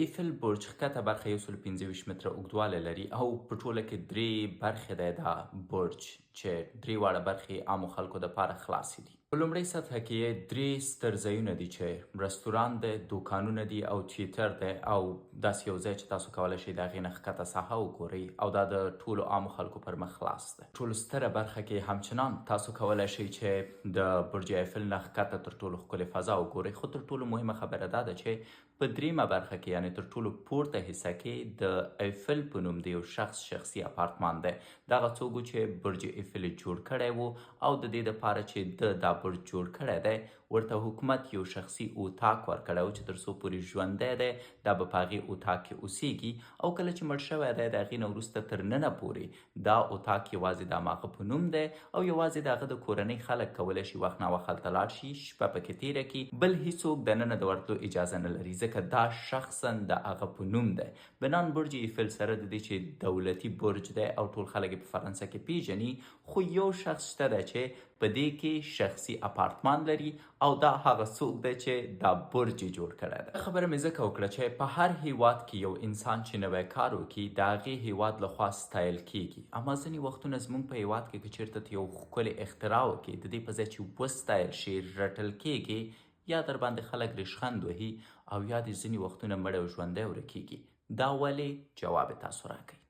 ایفل برج ښکته برخه 125 متره اوږدوالی لري او په ټوله کې 3 برخې دی دا برج چې 3 واړه برخې عامو خلکو دپاره خلاصې دي. په لومړۍ سطحه کې یې 3 ستر ځایونه دي چې رستوران دی، دوکانونه دي او تیاتر دی او داسې یو ځای چې تاسو کولی شئ د هغې نه ښکته ساحه وګورئ او دا د ټولو عامو خلکو پر مخ خلاص دی. ټولو ستره برخه کې همچنان تاسو کولی شئ چې د برج ایفل نه ښکته تر ټولو ښکلې فضا وګورئ، خو تر ټولو مهمه خبره دا ده چې په دریمه برخه کې یعنې تر ټولو پورته حصه کې د ایفل په نوم د یو شخص شخصي اپارتمان دی. دغه څوک چې برج ایفل جوړ کړی و او د دې دپاره چې د دا برج جوړ کړی دی ورته حکومت یو شخصي اتاق ورکړی و چې تر څو پورې ژوندی دی دا به په هغې اتاق کې اوسیږي او کله چې مړ شوی دی د هغې نه وروسته تر ننه پورې دا اتاق یوازې د هماغه په نوم دی او یوازې د هغه د کورنۍ خلک کولی شي وخت ناوخت هلته لاړ شي، شپه پکې تېره کړي، بل هیڅوک دننه د ورتلو اجازه نه لري ځکه دا شخصا د هغه په نوم دی. بنان برج ایفل سره د دې چې دولتي برج دی او ټول خلک یې په فرانسه کې پیژني، خو یو شخص شته دی چې په دې کې شخصي اپارتمان لري او دا هغه څوک دی چې دا برج یې جوړ کړی دی. خبره مې ځکه وکړه چې په هر هیواد کې یو انسان چې نوی کار وکړي د هغې هیواد لخوا ستایل کیږي، اما ځینې وختونه زموږ په هیواد کې که چېرته یو ښکلې اختراع وکړي د دې په ځای چې وستایل شي رټل کیږي یا در باندې خلک ریشخند وهي او یا دې ځینې وختونه مړی او ژوندی ورکیږي. دا ولې؟ جواب تاسو راکړئ.